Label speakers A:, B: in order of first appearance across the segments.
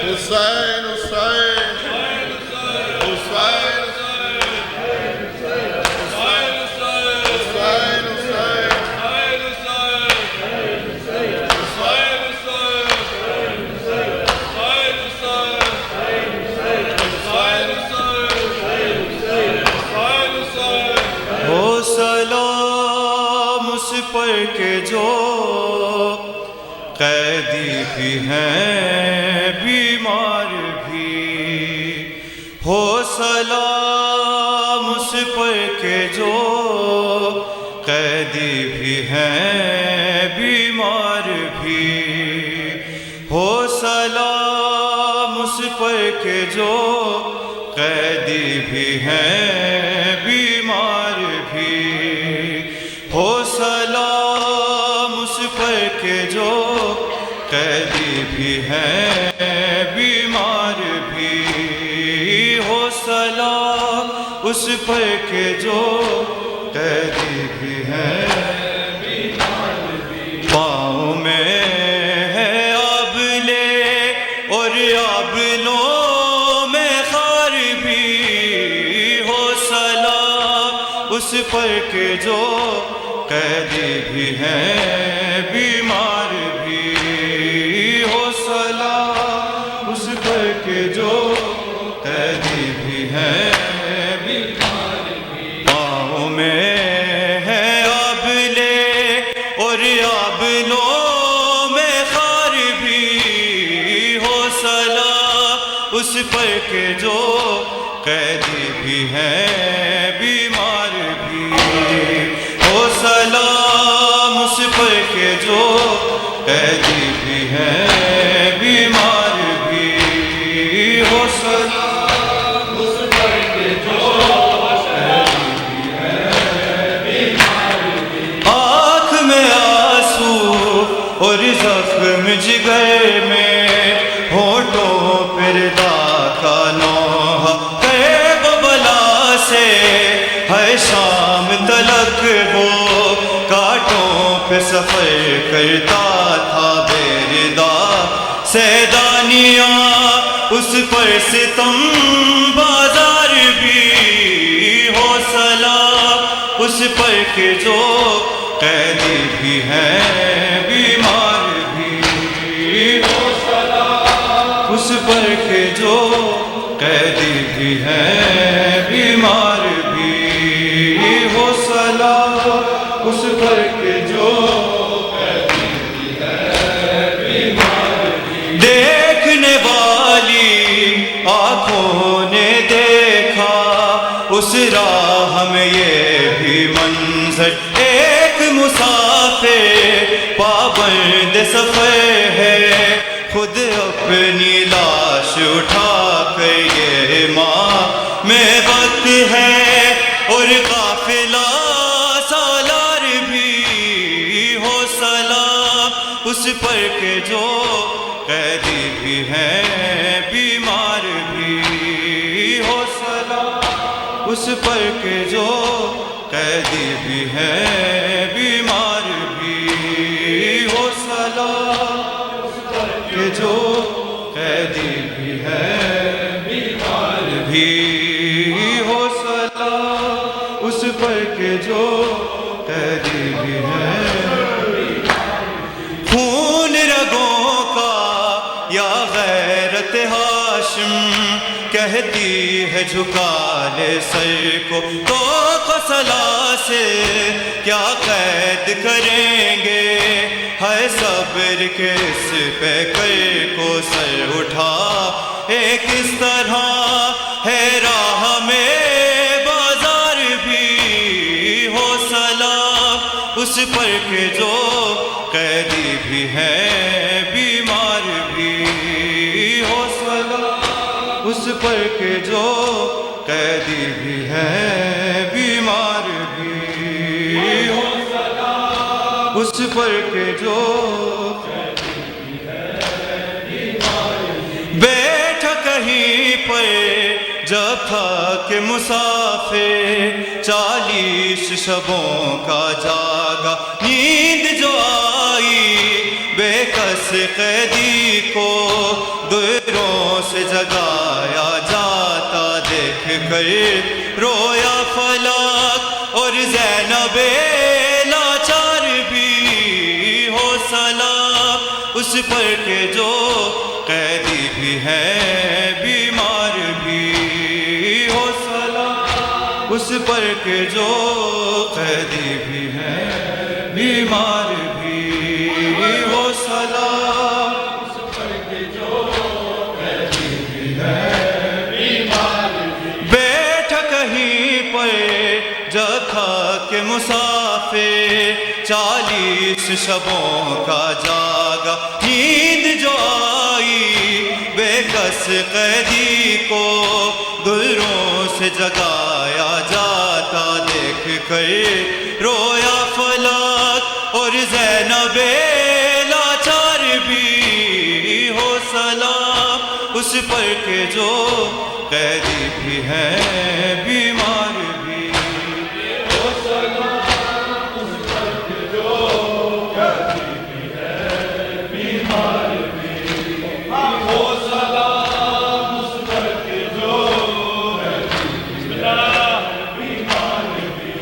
A: हुसैन हुसैन
B: पर के जो कैदी भी हैं बीमार भी हो सलाम उस पर के जो कैदी भी हैं बीमार भी हो सलाम उस पर के जो कैदी भी हैं बीमार भी हो सलाम उस पर के जो कैदी भी हैं बीमार भी हो सलाम उस पर के जो कैदी भी हैं बीमार भी पाँव में है आबले और आबलों में खार भी हो सलाम उस पर के जो कैदी भी हैं बीमार भी हो सलाम उस पर के जो कैदी भी हैं बीमार भी पाँव में है आबले और आबलों में खार भी हो सलाम उस पर के जो कैदी भी हैं बीमार भी हो सलाम उस पर के जो कैदी भी हैं बीमार भी हो सलाम उस पर के जो कैदी भी हैं बीमार भी आँख में आंसू और जख्म जिगर में होठों पर दाका नौहा कैब बला से है शाम तलक वो कांटों पे सफर करता था बेरदा सैदानिया उस पर सितम बाजार भी हो सलाम उस पर के जो कैदी भी हैं बीमार भी हो सलाम उस पर के जो कैदी भी हैं बीमार भी हो सलाम उस पर के जो कैदी भी हैं बीमार भी देखने वाली आँखों ने देखा उस राह में ये भी मंजर एक मुसाफिर पाबंद सफर है खुद अपनी लाश उठा कर ये माँ में वक्त है और काफिला सालार भी हो सलाम उस पर के जो कैदी भी हैं बीमार भी हो सलाम उस पर के जो कैदी भी हैं बीमार भी हो सलाम उस पर के जो कैदी भी हैं बीमार भी हो सलाम उस पर के जो कैदी भी हैं खून रगों का या गैरत हाशिम कहती है झुका ले सर को तो फसला से क्या कैद करेंगे है सब्र किस पे कर को सर उठा एक इस तरह है राह में बाजार भी हो सलाम उस पर के जो कैदी भी हैं बीमार भी हो सलाम उस पर के जो कैदी भी हैं बीमार भी हो सलाम उस पर के जो कैदी भी हैं बीमार भी बैठ कहीं पर जब था कि मुसाफिर 40 शबों का जागा नींद जो आई बेकस कैदी को दूरों से जगाया जाता देख कर रोया फलक और ज़ैनबे लाचार भी हो सलाम उस पर के जो कैदी भी है बीमार भी हो सलाम उस पर के जो कैदी भी है बीमार भी हो सलाम उस पर के जो कैदी भी है बीमार भी बैठा कहीं पर जखा के मुसाफिर 40 शबों का जागा नींद जो आई बेकस कैदी को दुरों से जगाया जाता देख कर रोया फलक और ज़ैनबे लाचार भी हो सलाम उस पर के जो कैदी भी है बीमार भी हो सलाम उस पर के जो कैदी भी है बीमार भी हो सलाम उस पर के जो कैदी भी है बीमार भी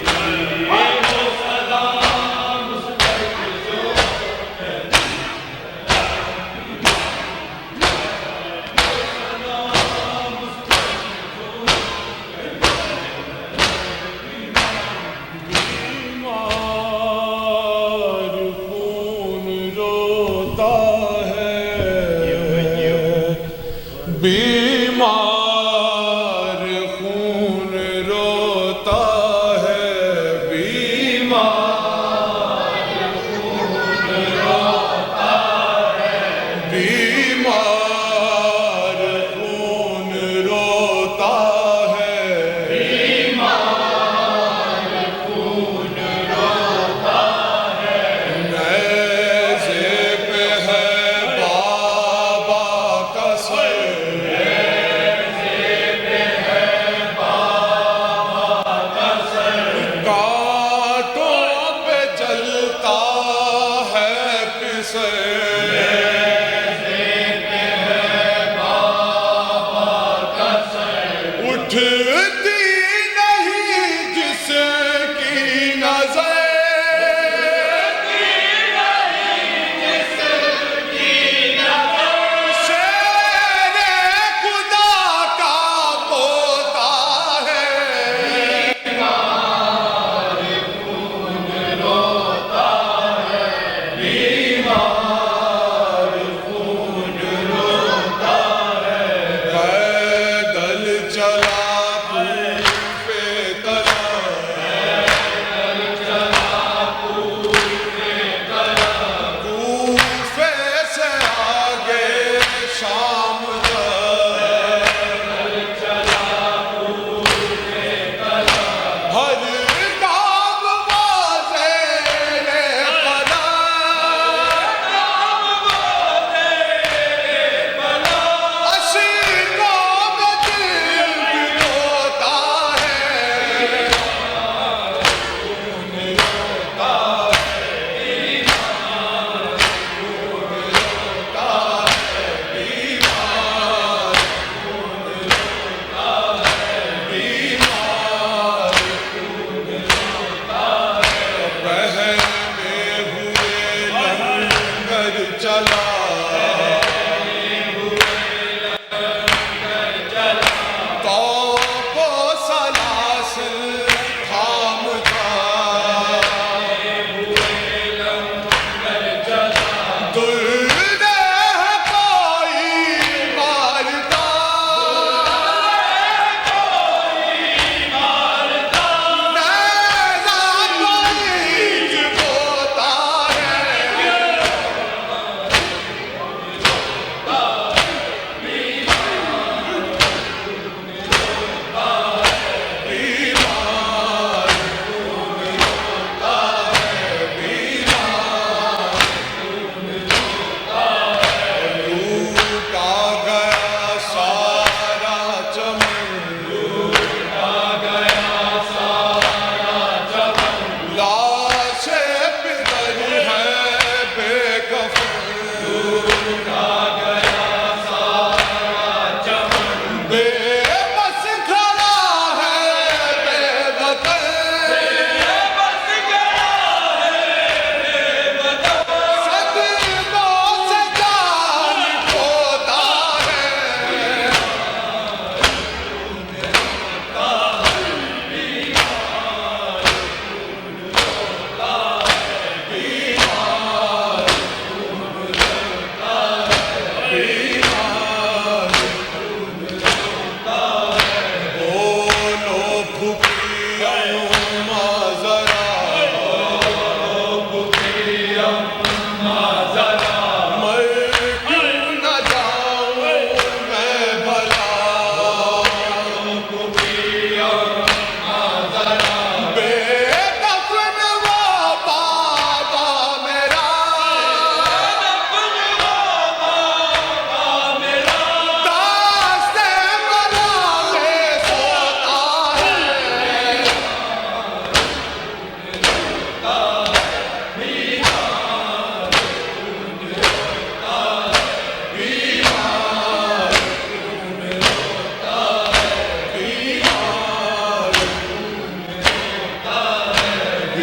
B: हो सलाम उस पर के जो कैदी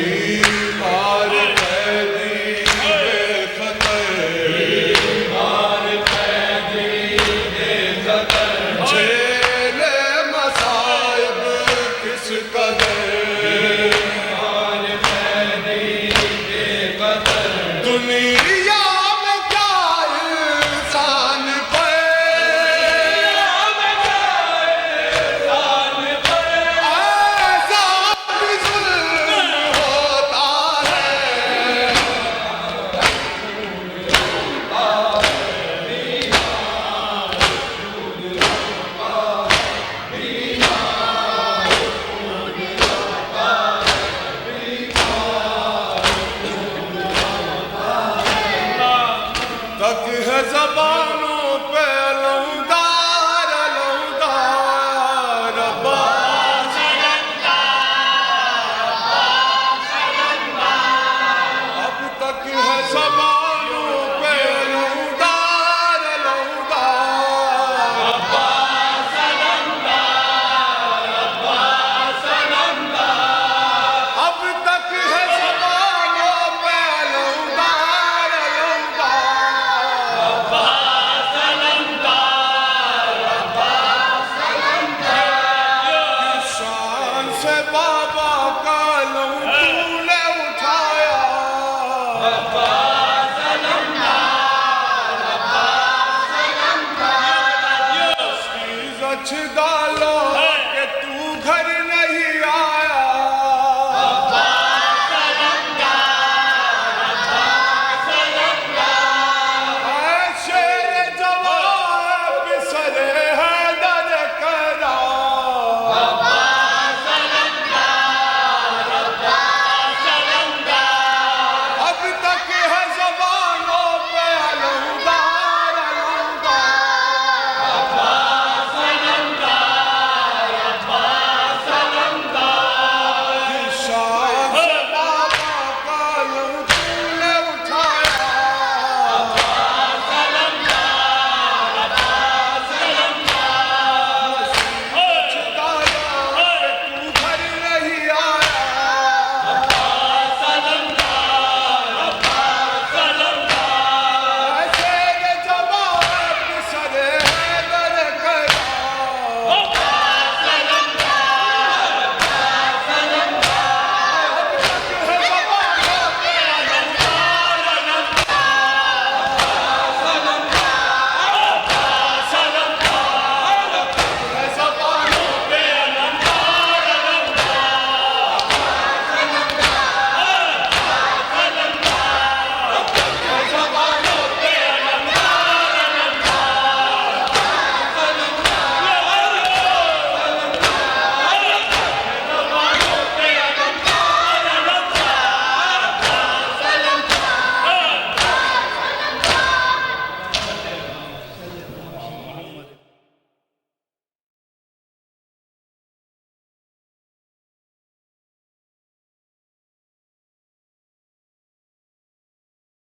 A: बीमार कैदी बेखतर झेले मसाइब किस कदर दुनिया में क्या इंसान पे ऐसा भी जुल्म होता है तक है ज़बानों पे लौदार लौदार अब्बास अब तक है ज़बानों पे लौदार लौदार अब्बास अब तक है ज़बानों पे लौदार लौदार शान से बाबा का लहू तूने उठाया उसकी जच डालो